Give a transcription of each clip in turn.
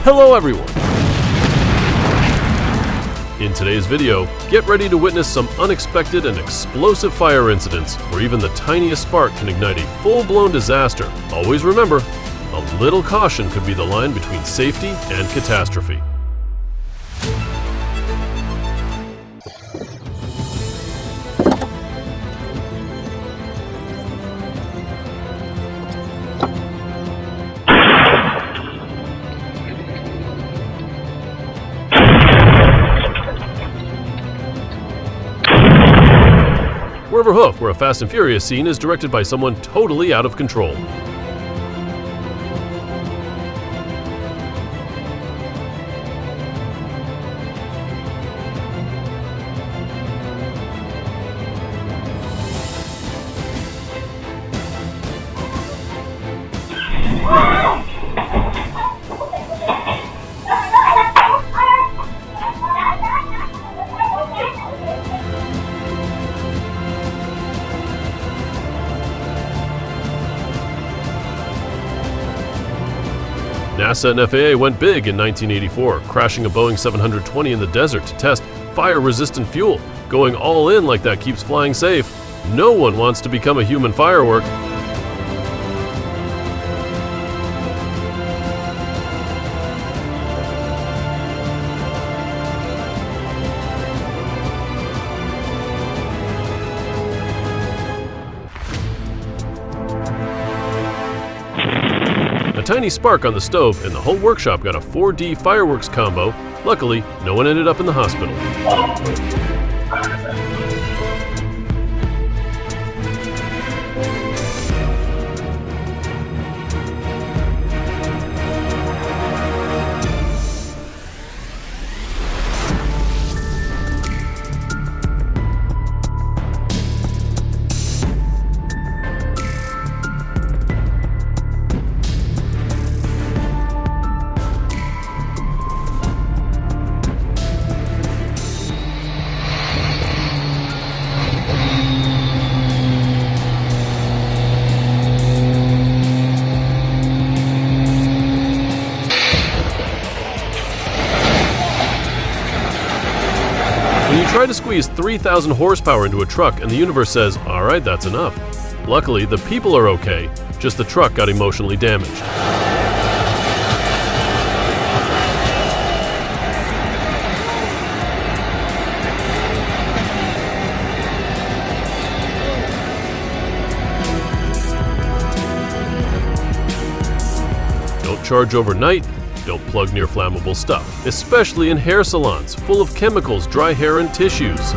Hello everyone! In today's video, get ready to witness some unexpected and explosive fire incidents where even the tiniest spark can ignite a full-blown disaster. Always remember, a little caution could be the line between safety and catastrophe. River Hoof, where a Fast and Furious scene is directed by someone totally out of control. NASA and FAA went big in 1984, crashing a Boeing 720 in the desert to test fire-resistant fuel. Going all in like that keeps flying safe. No one wants to become a human firework. A tiny spark on the stove and the whole workshop got a 4D fireworks combo. Luckily, no one ended up in the hospital. When you try to squeeze 3,000 horsepower into a truck and the universe says, alright, that's enough. Luckily, the people are okay, just the truck got emotionally damaged. Don't charge overnight. Don't plug near flammable stuff, especially in hair salons full of chemicals, dry hair, and tissues.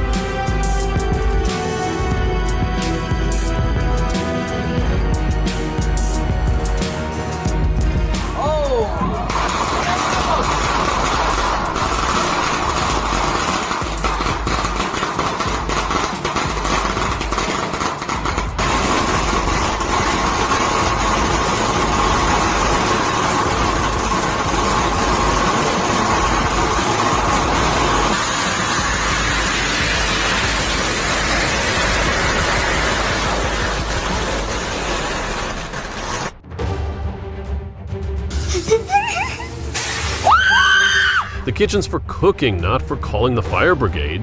The kitchen's for cooking, not for calling the fire brigade.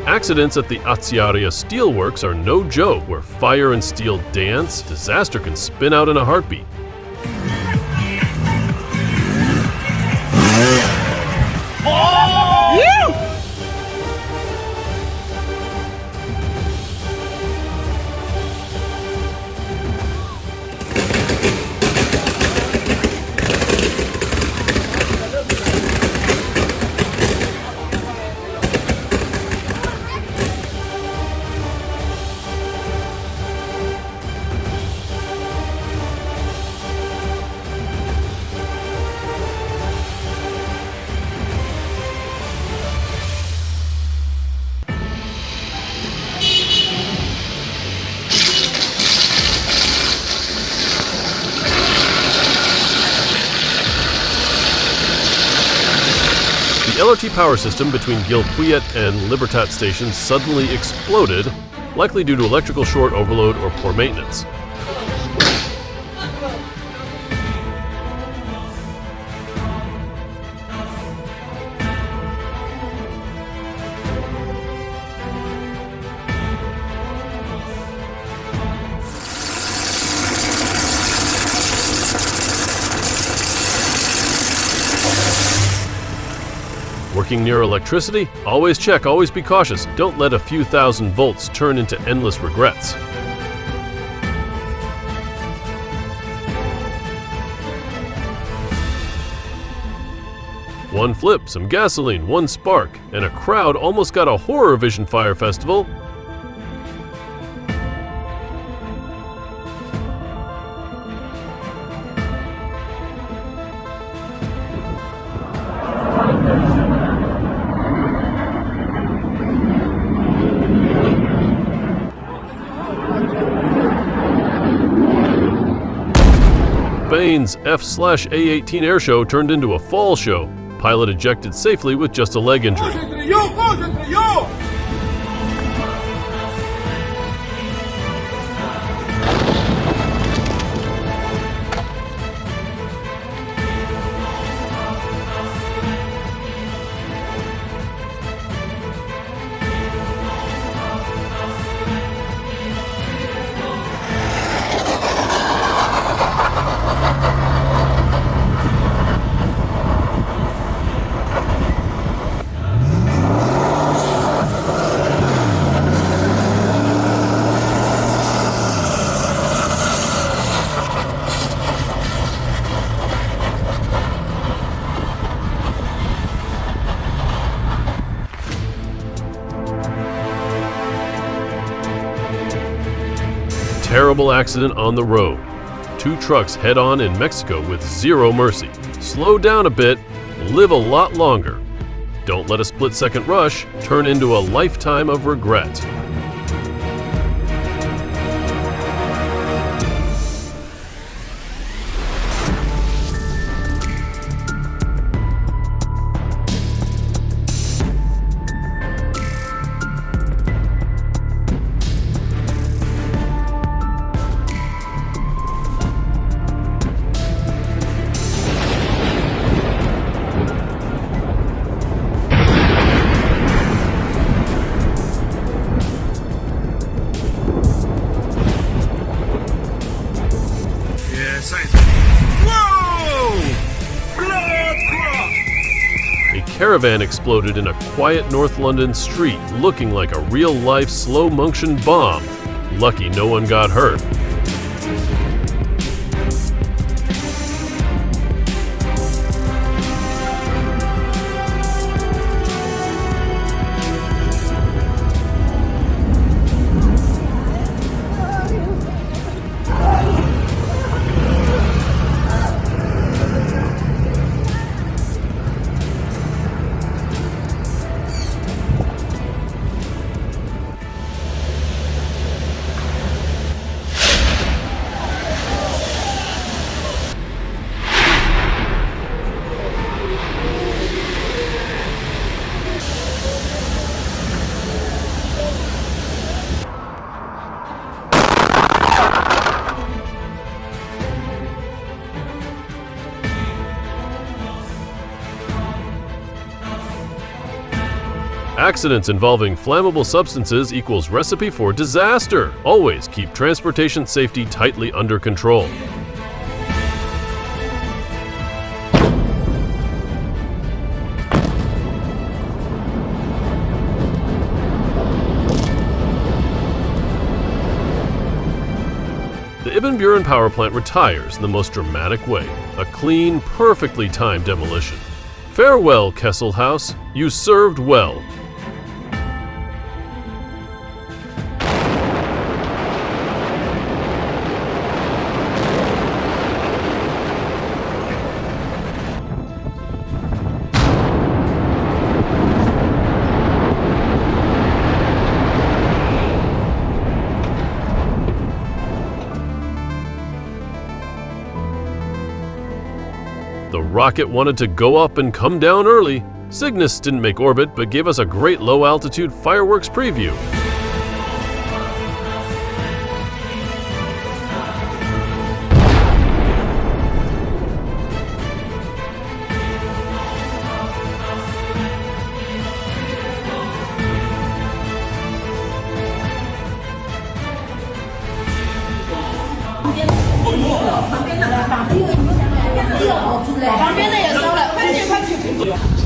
Accidents at the Acciaria Steelworks are no joke. Where fire and steel dance, disaster can spin out in a heartbeat. LRT power system between Gilpuet and Libertat stations suddenly exploded, likely due to electrical short overload or poor maintenance. Working near electricity? Always check, always be cautious. Don't let a few thousand volts turn into endless regrets. One flip, some gasoline, one spark, and a crowd almost got a Horror Vision Fire Festival. Spain's F/A-18 airshow turned into a fall show. Pilot ejected safely with just a leg injury. Terrible accident on the road. Two trucks head-on in Mexico with zero mercy. Slow down a bit, live a lot longer. Don't let a split-second rush turn into a lifetime of regret. Caravan exploded in a quiet North London street looking like a real-life slow-motion bomb. Lucky no one got hurt. Accidents involving flammable substances equals recipe for disaster. Always keep transportation safety tightly under control. The Ibn Buren power plant retires in the most dramatic way, a clean, perfectly timed demolition. Farewell, Kessel House, you served well. The rocket wanted to go up and come down early. Cygnus didn't make orbit, but gave us a great low-altitude fireworks preview.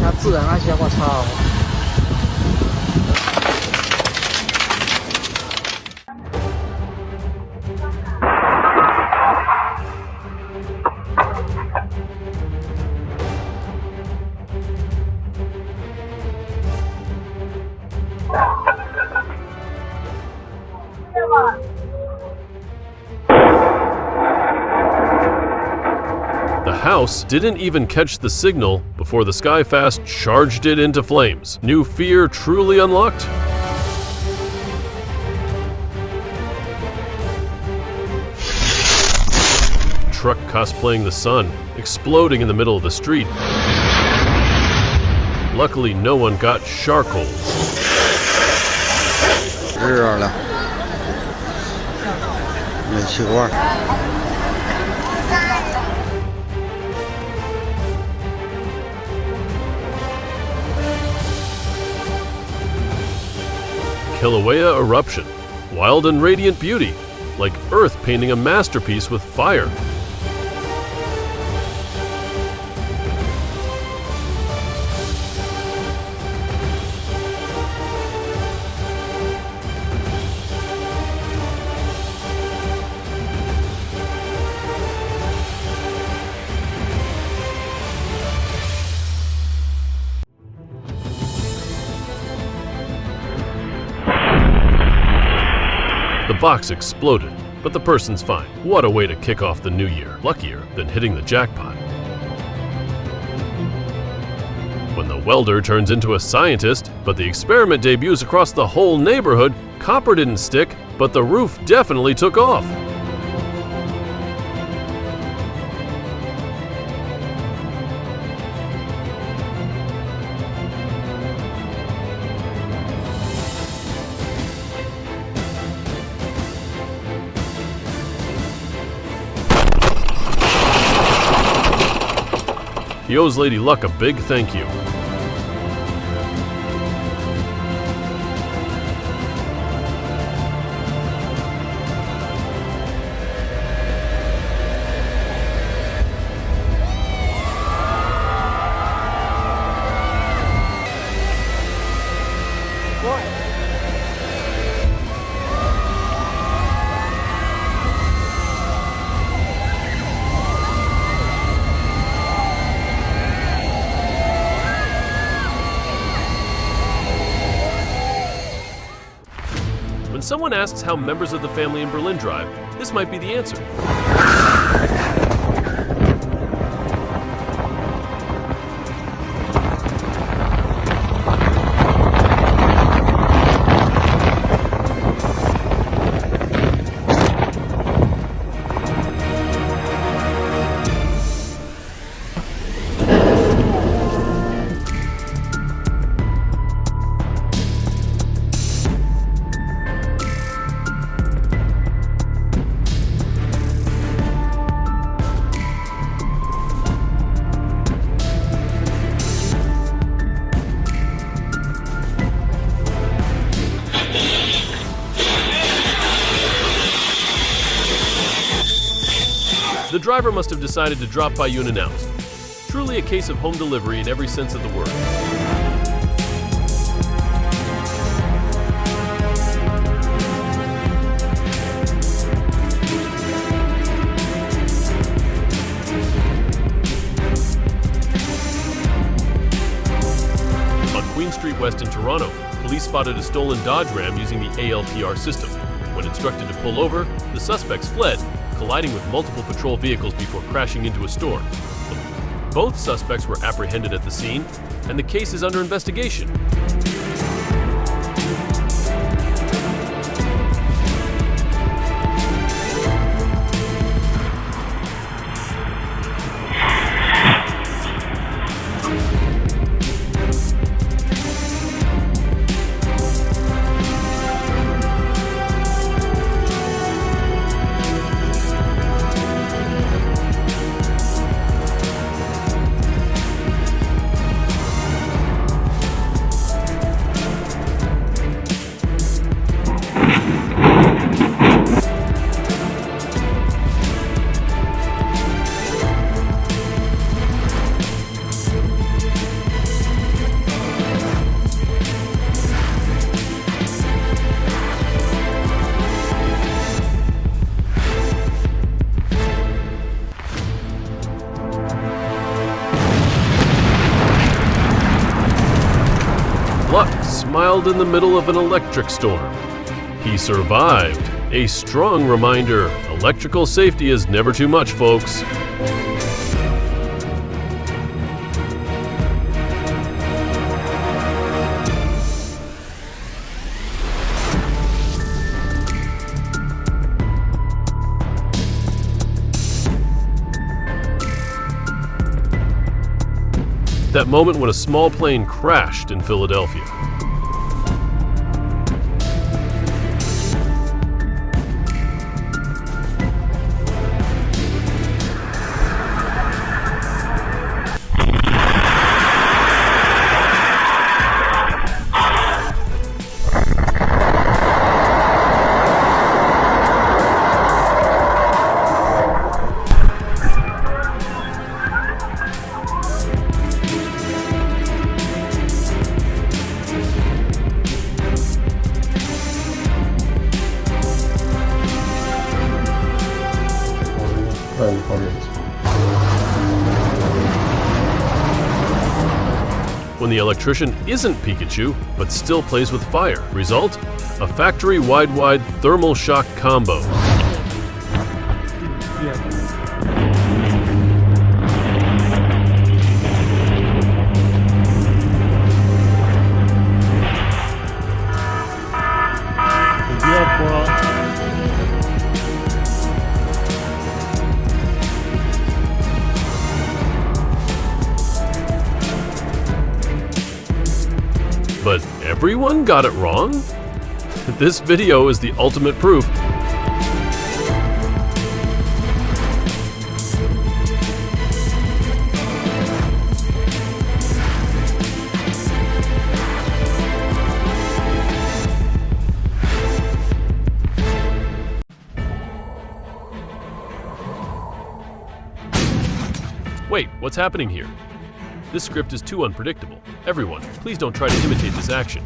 它自然安全我操！ The house didn't even catch the signal before the Skyfast charged it into flames. New fear truly unlocked? Truck cosplaying the sun, exploding in the middle of the street. Luckily, no one got shark holes. 热了，没去过。 Kilauea eruption, wild and radiant beauty, like Earth painting a masterpiece with fire. The box exploded, but the person's fine. What a way to kick off the new year. Luckier than hitting the jackpot. When the welder turns into a scientist, but the experiment debuts across the whole neighborhood, copper didn't stick, but the roof definitely took off. He owes Lady Luck a big thank you. When someone asks how members of the family in Berlin drive, this might be the answer. The driver must have decided to drop by you unannounced. Truly a case of home delivery in every sense of the word. On Queen Street West in Toronto, police spotted a stolen Dodge Ram using the ALPR system. When instructed to pull over, the suspects fled, colliding with multiple patrol vehicles before crashing into a store. Both suspects were apprehended at the scene, and the case is under investigation. smiled in the middle of an electric storm. He survived. A strong reminder, electrical safety is never too much, folks. That moment when a small plane crashed in Philadelphia. When the electrician isn't Pikachu, but still plays with fire. Result? A factory-wide thermal shock combo. But everyone got it wrong? This video is the ultimate proof. Wait, what's happening here? This script is too unpredictable. Everyone, please don't try to imitate this action.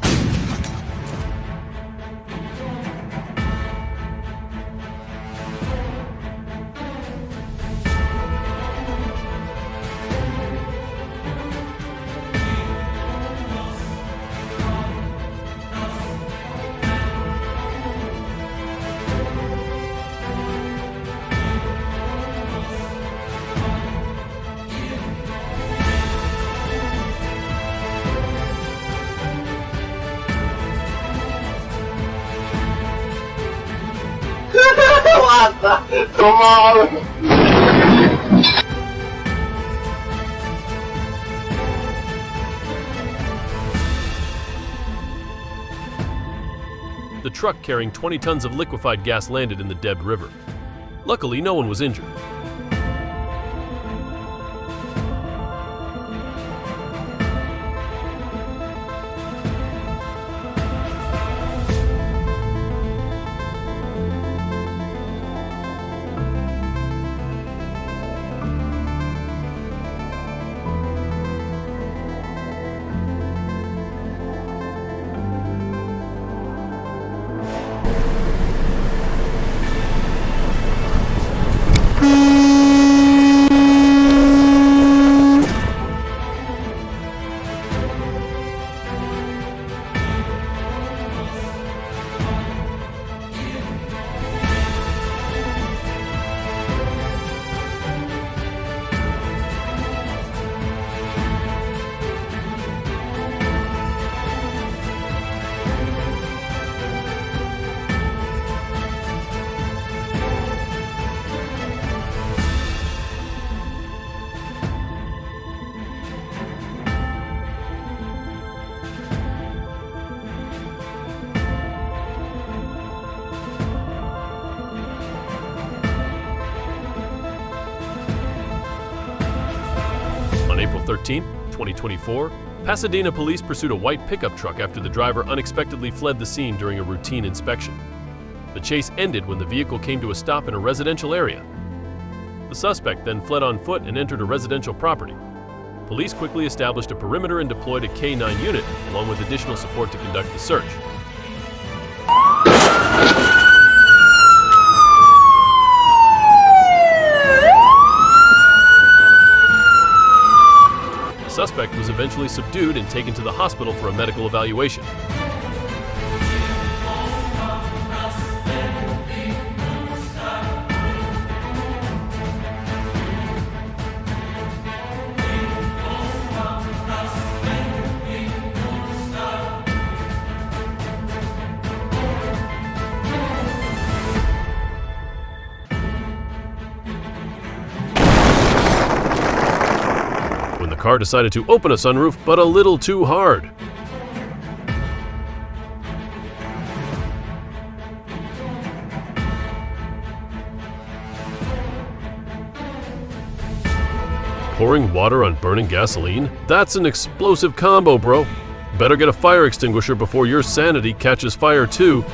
The truck carrying 20 tons of liquefied gas landed in the Deb River. Luckily, no one was injured. On April 13, 2024, Pasadena police pursued a white pickup truck after the driver unexpectedly fled the scene during a routine inspection. The chase ended when the vehicle came to a stop in a residential area. The suspect then fled on foot and entered a residential property. Police quickly established a perimeter and deployed a K-9 unit, along with additional support to conduct the search. The suspect was eventually subdued and taken to the hospital for a medical evaluation. car decided to open a sunroof, but a little too hard. Pouring water on burning gasoline? That's an explosive combo, bro. Better get a fire extinguisher before your sanity catches fire too.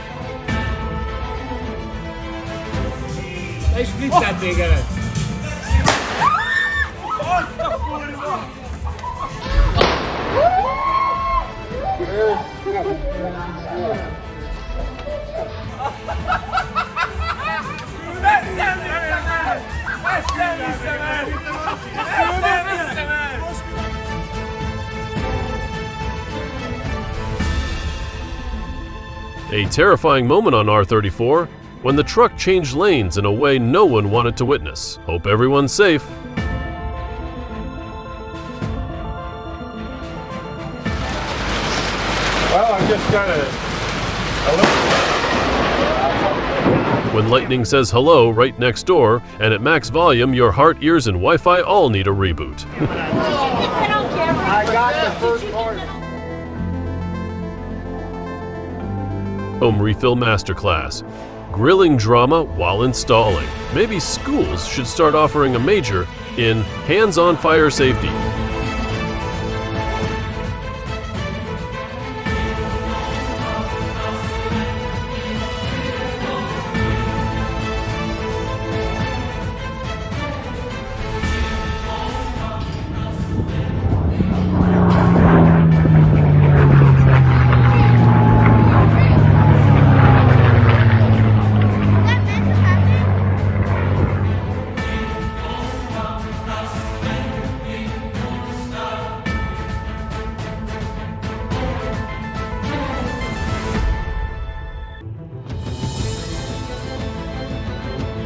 A terrifying moment on R34 when the truck changed lanes in a way no one wanted to witness. Hope everyone's safe. Well, I just got When lightning says hello right next door, and at max volume, your heart, ears, and Wi-Fi all need a reboot. I got the first part. Home Refill Masterclass. Grilling drama while installing. Maybe schools should start offering a major in hands-on fire safety.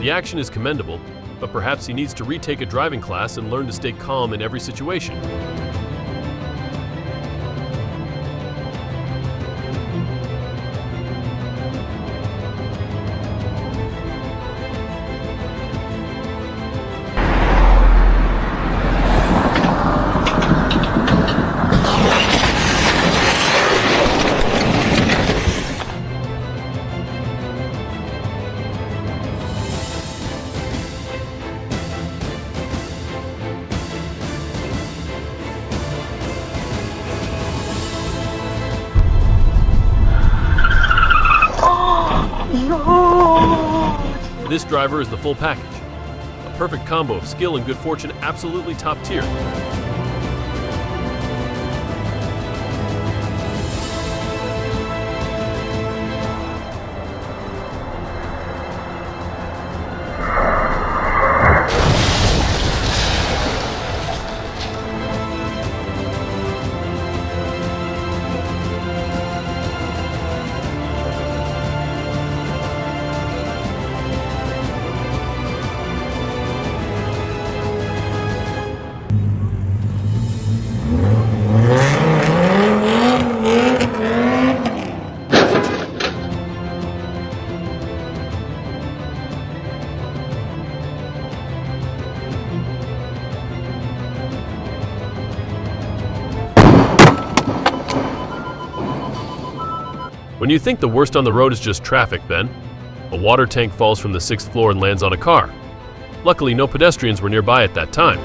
The action is commendable, but perhaps he needs to retake a driving class and learn to stay calm in every situation. This driver is the full package. A perfect combo of skill and good fortune, absolutely top tier. When you think the worst on the road is just traffic, then, a water tank falls from the 6th floor and lands on a car. Luckily, no pedestrians were nearby at that time.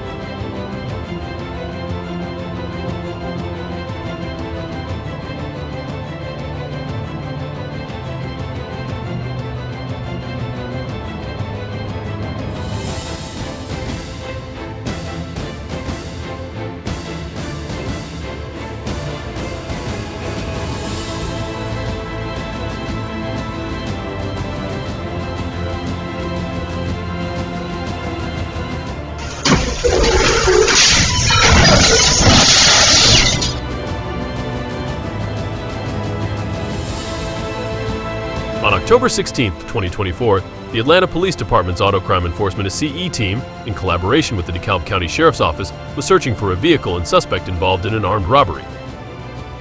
On October 16, 2024, the Atlanta Police Department's Auto Crime Enforcement CE team, in collaboration with the DeKalb County Sheriff's Office, was searching for a vehicle and suspect involved in an armed robbery.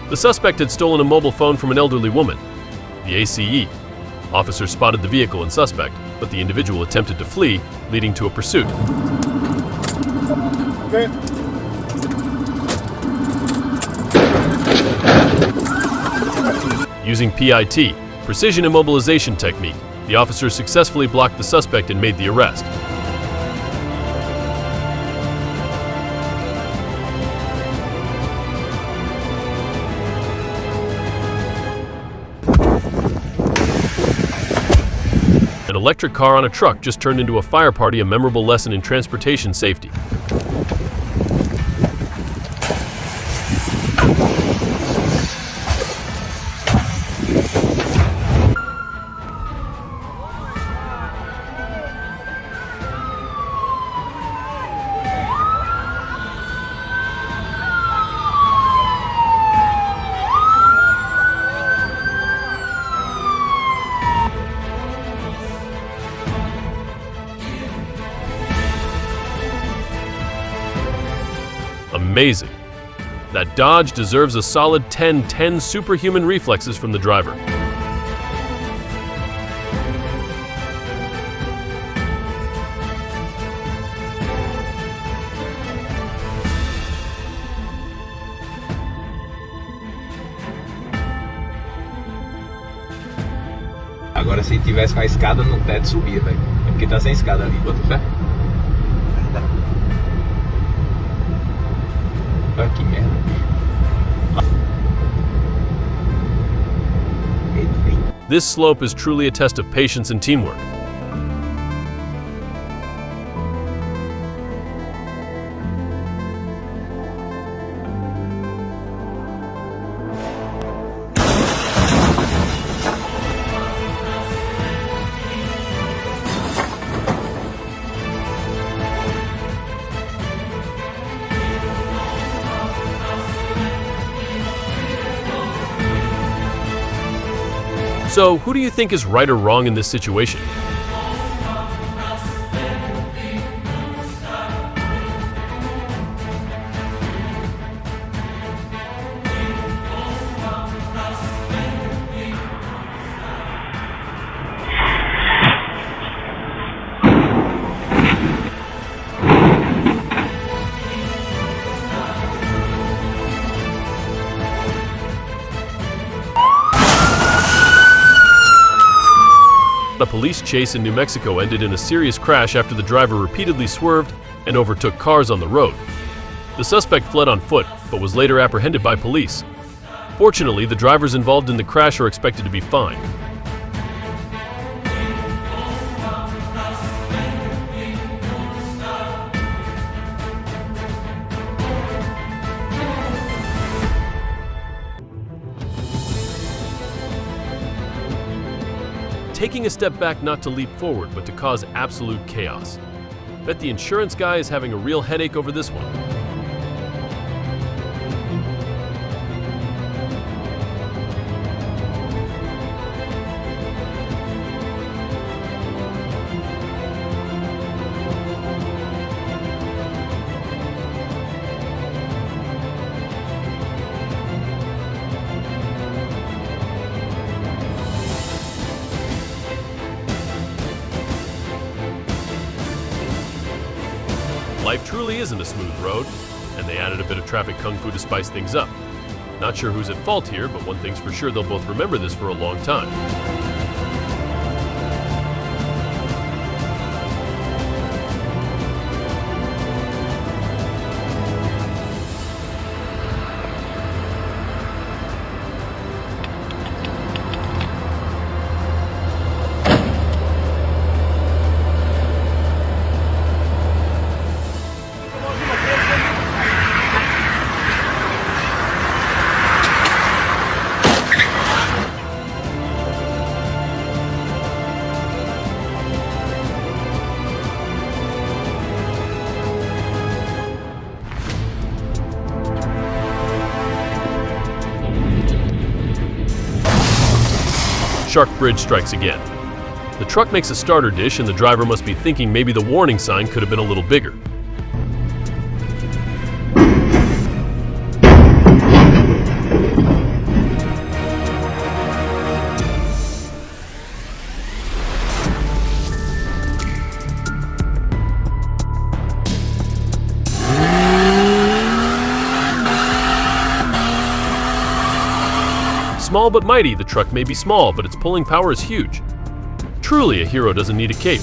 The suspect had stolen a mobile phone from an elderly woman. The ACE. Officers spotted the vehicle and suspect, but the individual attempted to flee, leading to a pursuit. Okay. Using PIT, precision immobilization technique, the officers successfully blocked the suspect and made the arrest. An electric car on a truck just turned into a fire party, a memorable lesson in transportation safety. Amazing. That dodge deserves a solid 10/10 superhuman reflexes from the driver. Agora, se tivesse uma escada no teto, subia, velho. É porque tá sem escada ali, bota fé. Olha que merda. This slope is truly a test of patience and teamwork. So, who do you think is right or wrong in this situation? A police chase in New Mexico ended in a serious crash after the driver repeatedly swerved and overtook cars on the road. The suspect fled on foot, but was later apprehended by police. Fortunately, the drivers involved in the crash are expected to be fined. Taking a step back not to leap forward, but to cause absolute chaos. Bet the insurance guy is having a real headache over this one. Life truly isn't a smooth road, and they added a bit of traffic kung fu to spice things up. Not sure who's at fault here, but one thing's for sure, they'll both remember this for a long time. Shark Bridge strikes again. The truck makes a starter dish and the driver must be thinking maybe the warning sign could have been a little bigger. Small but mighty, the truck may be small, but its pulling power is huge. Truly, a hero doesn't need a cape.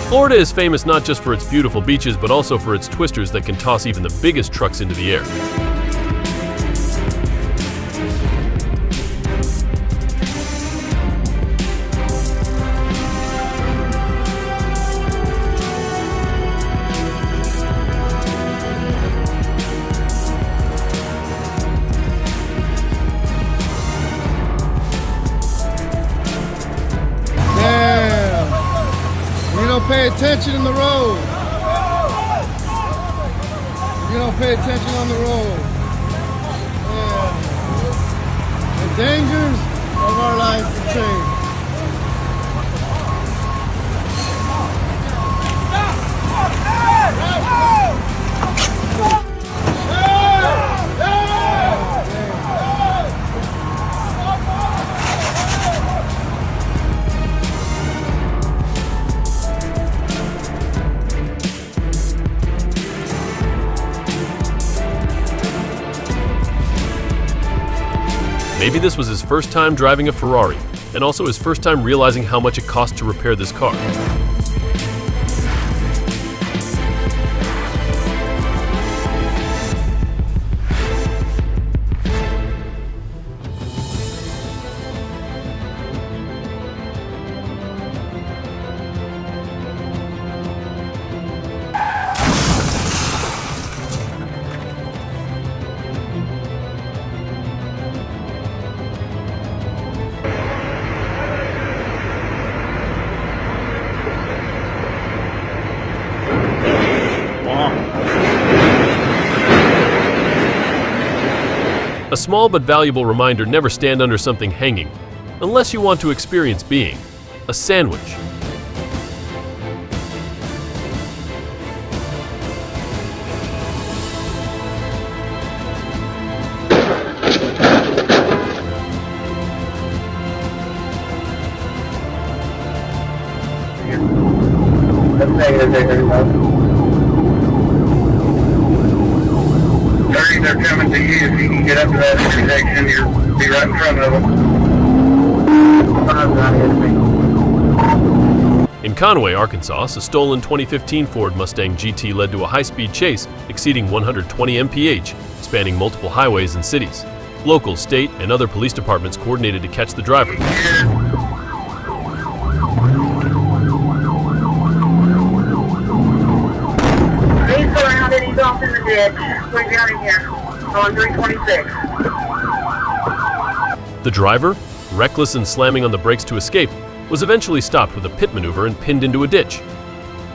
Florida is famous not just for its beautiful beaches, but also for its twisters that can toss even the biggest trucks into the air. Pay attention in the road. You don't pay attention on the road. Yeah. The dangers of our life will change. Maybe this was his first time driving a Ferrari, and also his first time realizing how much it cost to repair this car. A small but valuable reminder: never stand under something hanging, unless you want to experience being a sandwich. They're coming to you. If you can get up to that intersection, you'll be right in front of them. In Conway, Arkansas, a stolen 2015 Ford Mustang GT led to a high-speed chase exceeding 120 mph, spanning multiple highways and cities. Local, state, and other police departments coordinated to catch the driver. He's surrounded. He's off in the ditch. We're down in here on 326. The driver, reckless and slamming on the brakes to escape, was eventually stopped with a pit maneuver and pinned into a ditch.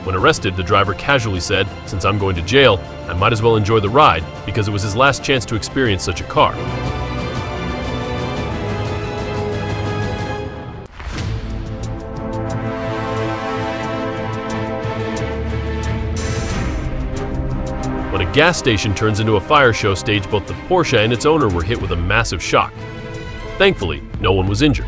When arrested, the driver casually said, "Since I'm going to jail, I might as well enjoy the ride because it was his last chance to experience such a car." When a gas station turns into a fire show stage, both the Porsche and its owner were hit with a massive shock. Thankfully, no one was injured.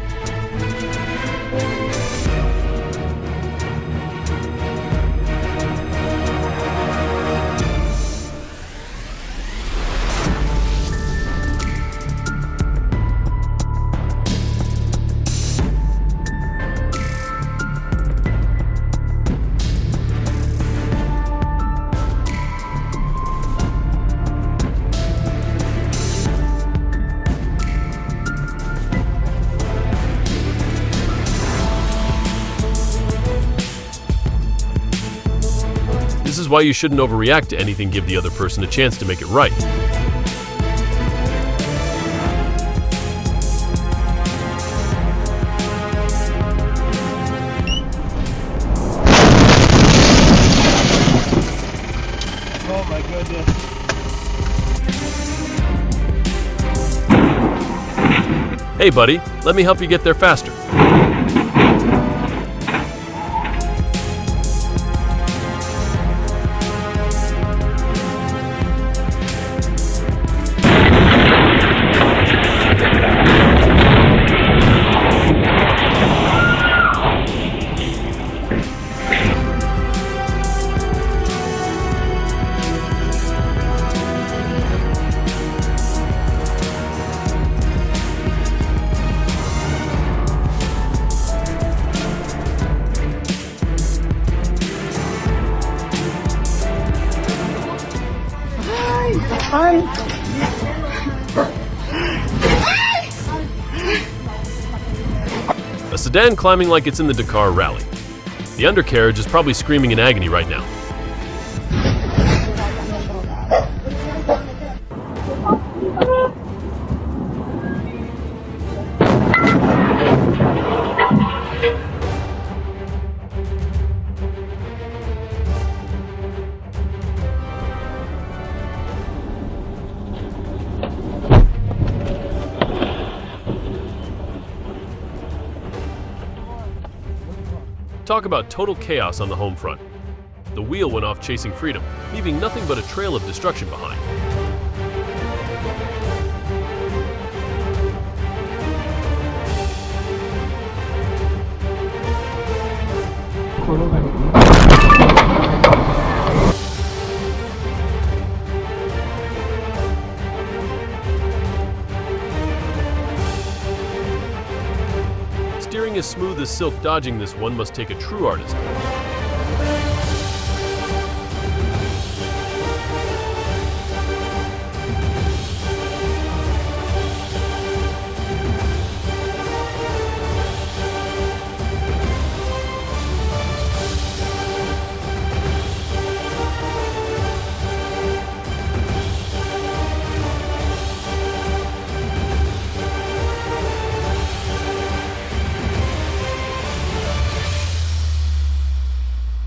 This is why you shouldn't overreact to anything. Give the other person a chance to make it right. Oh my goodness. Hey buddy, let me help you get there faster. A sedan climbing like it's in the Dakar Rally. The undercarriage is probably screaming in agony right now. Talk about total chaos on the home front. The wheel went off chasing freedom, leaving nothing but a trail of destruction behind. Steering as smooth as silk, dodging this one must take a true artist.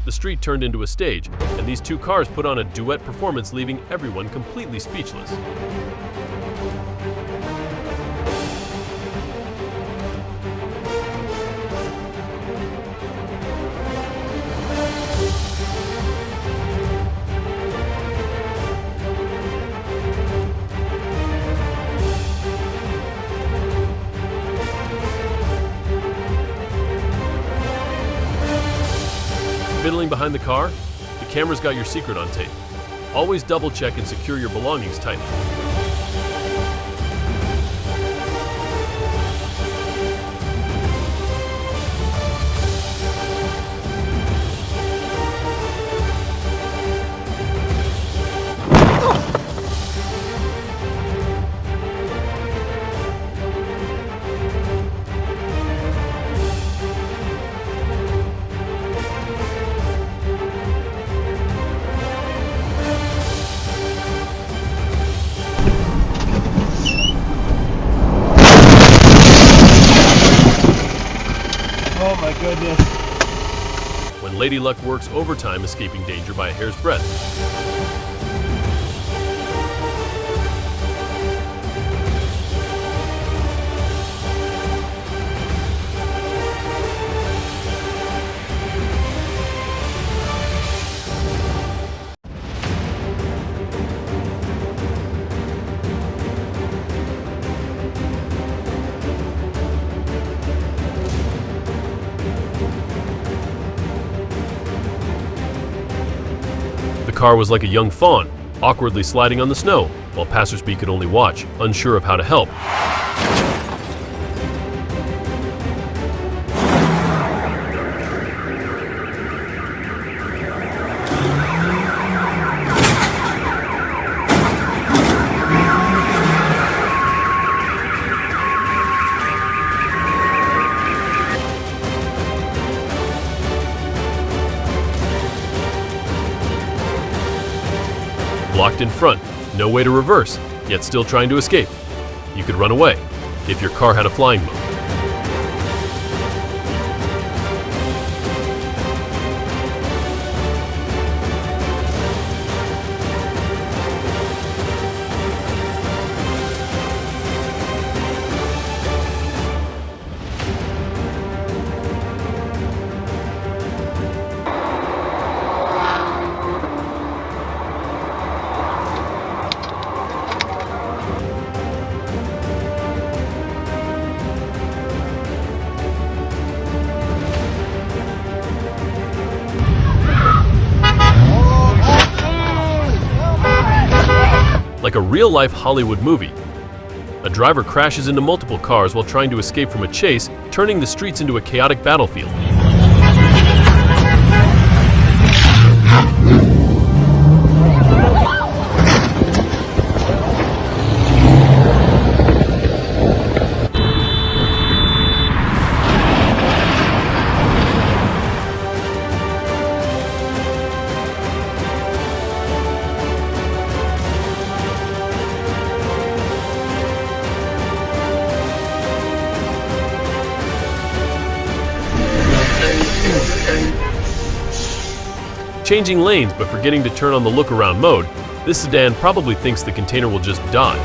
The street turned into a stage, and these two cars put on a duet performance, leaving everyone completely speechless. Fiddling behind the car? The camera's got your secret on tape. Always double check and secure your belongings tightly. Oh my goodness. When Lady Luck works overtime, escaping danger by a hair's breadth. The car was like a young fawn, awkwardly sliding on the snow, while passersby could only watch, unsure of how to help. Blocked in front, no way to reverse, yet still trying to escape. You could run away, if your car had a flying mode. Like a real-life Hollywood movie. A driver crashes into multiple cars while trying to escape from a chase, turning the streets into a chaotic battlefield. changing lanes but forgetting to turn on the look-around mode, this sedan probably thinks the container will just dodge.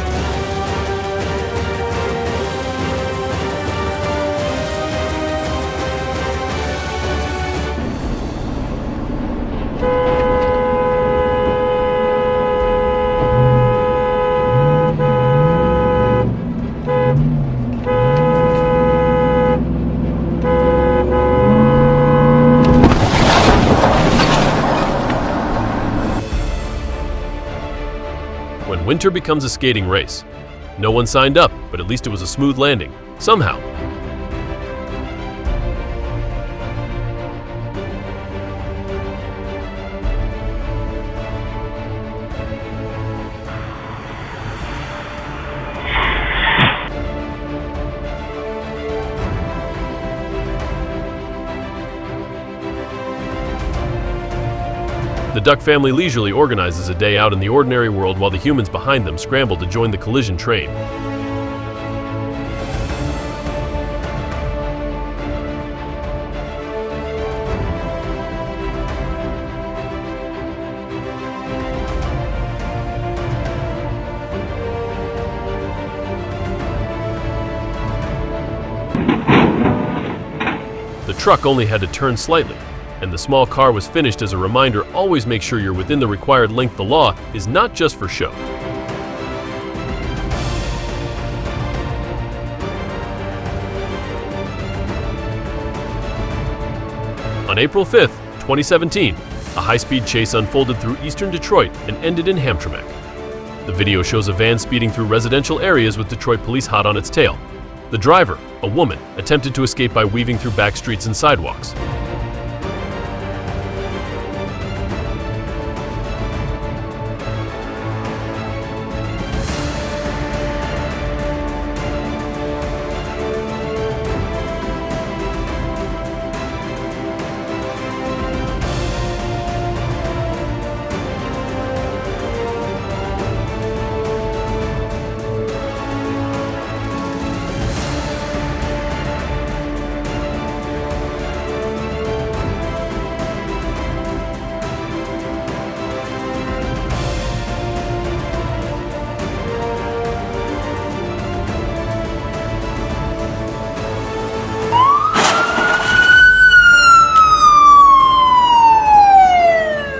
When winter becomes a skating race. No one signed up, but at least it was a smooth landing, somehow. The Duck family leisurely organizes a day out in the ordinary world while the humans behind them scramble to join the collision train. The truck only had to turn slightly, and the small car was finished as a reminder: always make sure you're within the required length. The law is not just for show. On April 5th, 2017, a high-speed chase unfolded through eastern Detroit and ended in Hamtramck. The video shows a van speeding through residential areas with Detroit police hot on its tail. The driver, a woman, attempted to escape by weaving through back streets and sidewalks.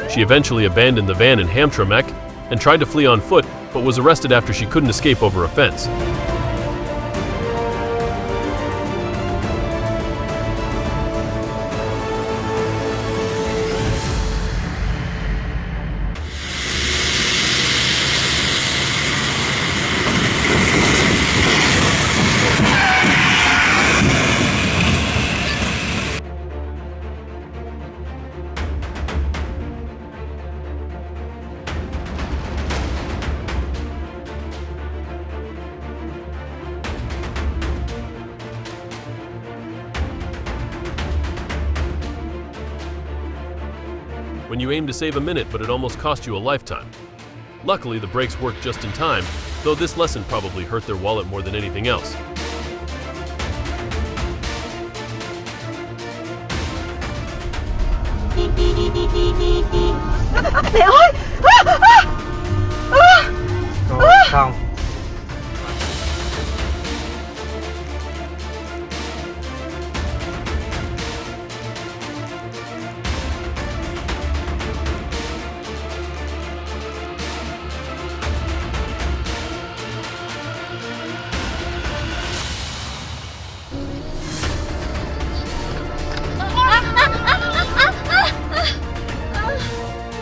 She eventually abandoned the van in Hamtramck and tried to flee on foot, but was arrested after she couldn't escape over a fence. When you aim to save a minute, but it almost cost you a lifetime. Luckily, the brakes worked just in time, though this lesson probably hurt their wallet more than anything else. Không.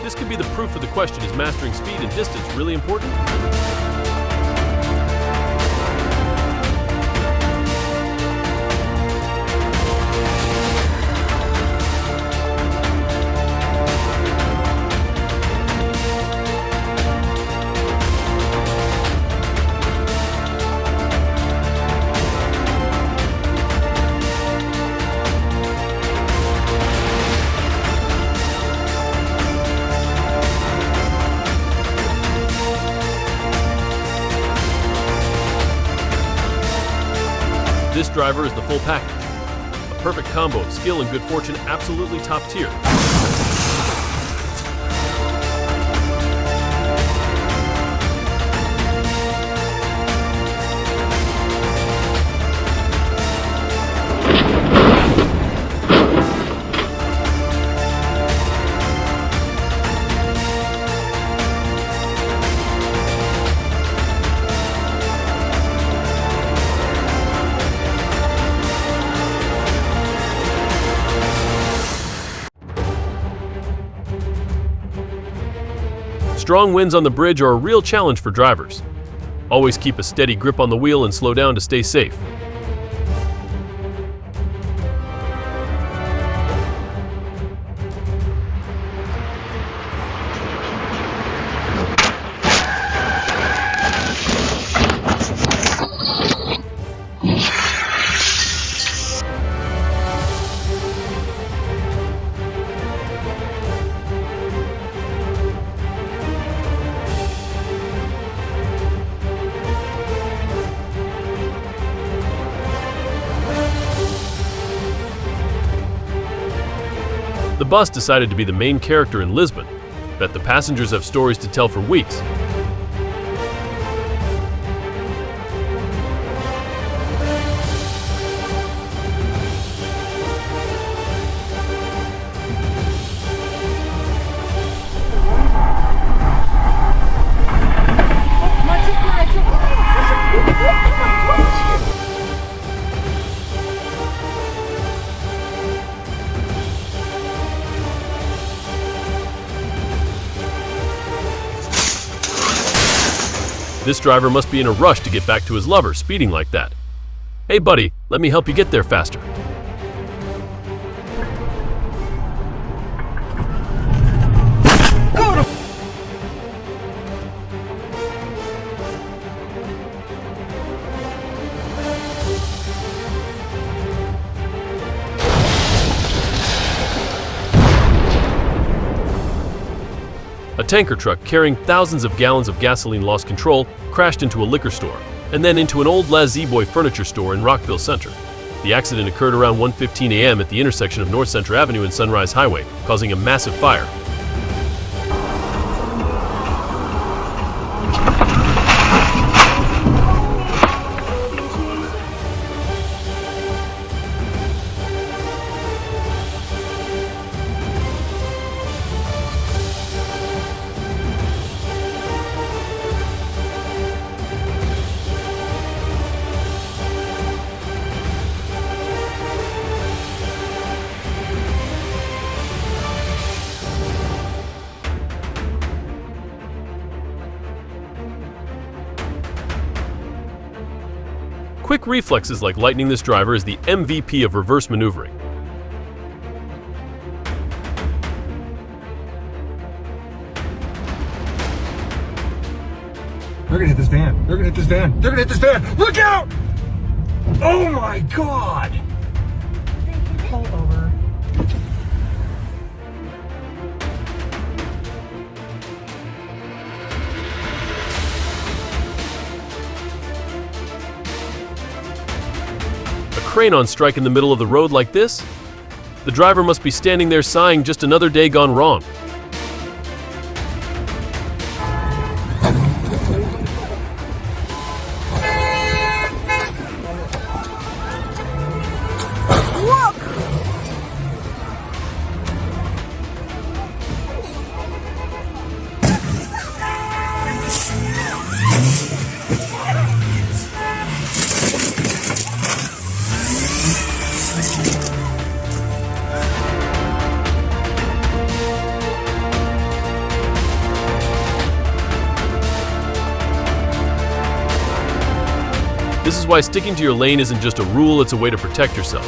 This could be the proof of the question: is mastering speed and distance really important? This driver is the full package. A perfect combo of skill and good fortune, absolutely top tier. Strong winds on the bridge are a real challenge for drivers. Always keep a steady grip on the wheel and slow down to stay safe. The bus decided to be the main character in Lisbon. Bet the passengers have stories to tell for weeks. This driver must be in a rush to get back to his lover, speeding like that. Hey buddy, let me help you get there faster. A tanker truck carrying thousands of gallons of gasoline lost control, crashed into a liquor store, and then into an old La Z-Boy furniture store in Rockville Center. The accident occurred around 1:15 a.m. at the intersection of North Center Avenue and Sunrise Highway, causing a massive fire. Quick reflexes like lightning, this driver is the MVP of reverse maneuvering. They're gonna hit this van. They're gonna hit this van. They're gonna hit this van. Look out! Oh my God! Pull over. A crane on strike in the middle of the road like this? The driver must be standing there sighing, just another day gone wrong. This is why sticking to your lane isn't just a rule, it's a way to protect yourself.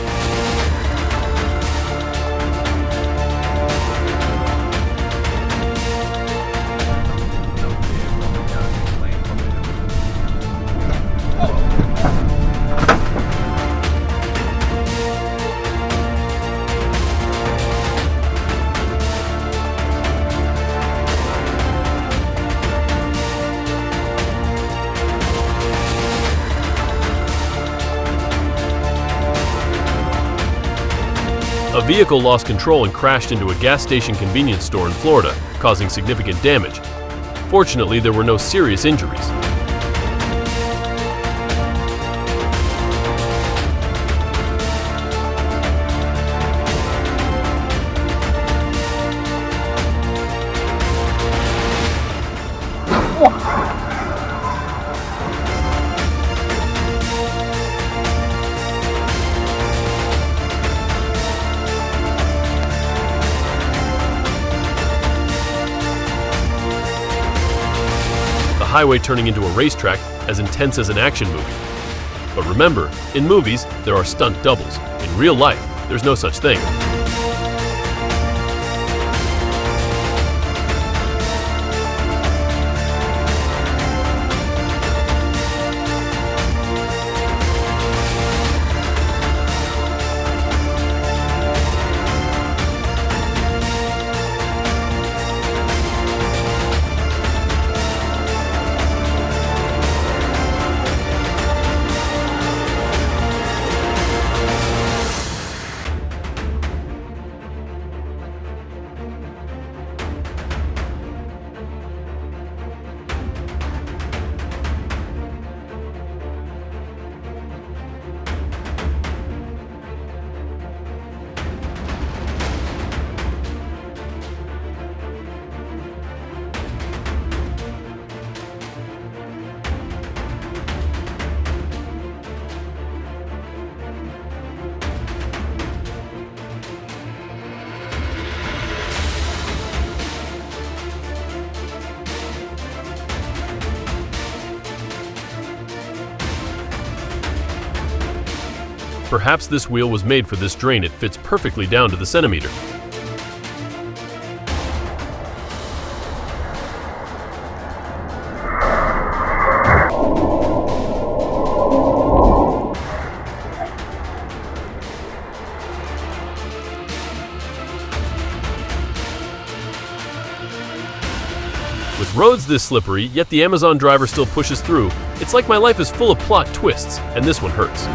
A vehicle lost control and crashed into a gas station convenience store in Florida, causing significant damage. Fortunately, there were no serious injuries. highway turning into a racetrack as intense as an action movie. But remember, in movies, there are stunt doubles. In real life, there's no such thing. Perhaps this wheel was made for this drain. It fits perfectly down to the centimeter. With roads this slippery, yet the Amazon driver still pushes through. It's like my life is full of plot twists, and this one hurts.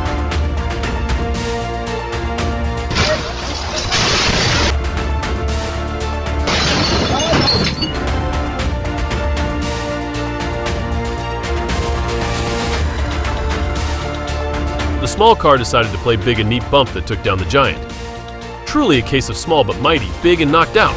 The small car decided to play big and neat bump that took down the giant. Truly a case of small but mighty, big and knocked out.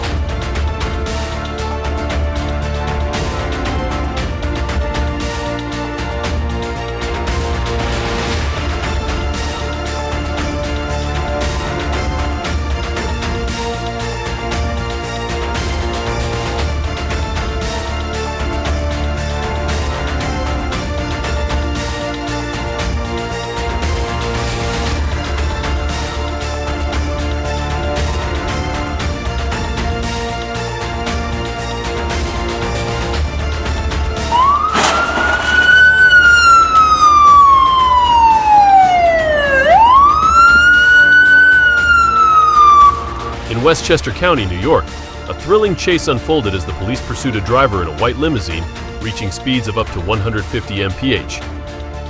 In Westchester County, New York, a thrilling chase unfolded as the police pursued a driver in a white limousine, reaching speeds of up to 150 mph.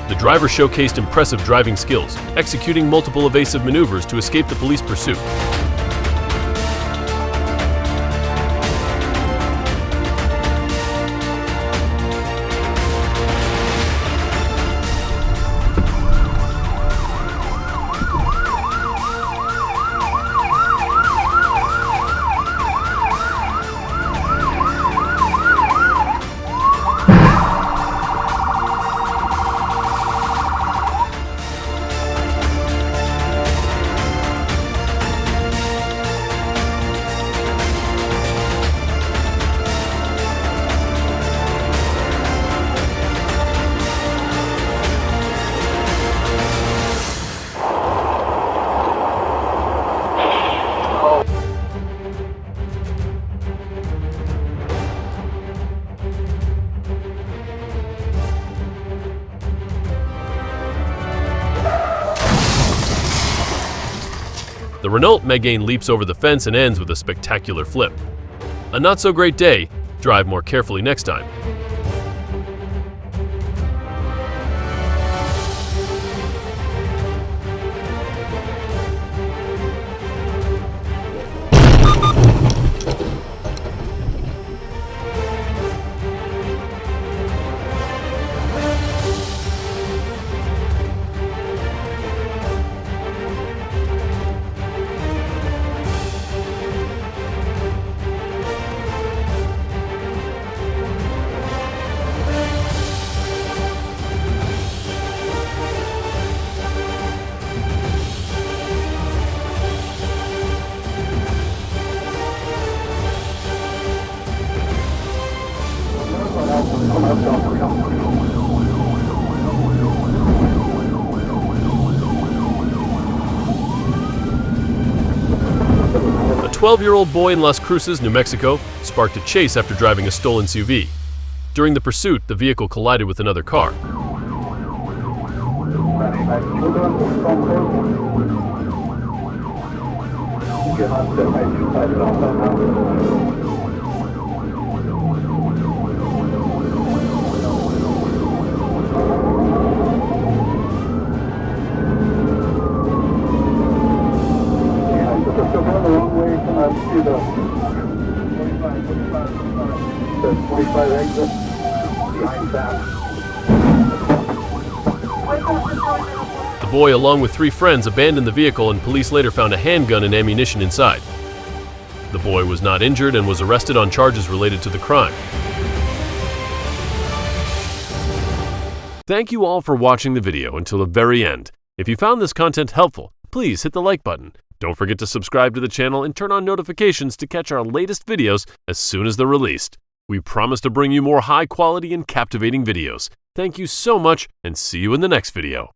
The driver showcased impressive driving skills, executing multiple evasive maneuvers to escape the police pursuit. The Renault Megane leaps over the fence and ends with a spectacular flip. A not-so-great day. Drive more carefully next time. 12-year-old boy in Las Cruces, New Mexico, sparked a chase after driving a stolen SUV. During the pursuit, the vehicle collided with another car. The boy, along with 3 friends, abandoned the vehicle, and police later found a handgun and ammunition inside. The boy was not injured and was arrested on charges related to the crime. Thank you all for watching the video until the very end. If you found this content helpful, please hit the like button. Don't forget to subscribe to the channel and turn on notifications to catch our latest videos as soon as they're released. We promise to bring you more high quality and captivating videos. Thank you so much, and see you in the next video.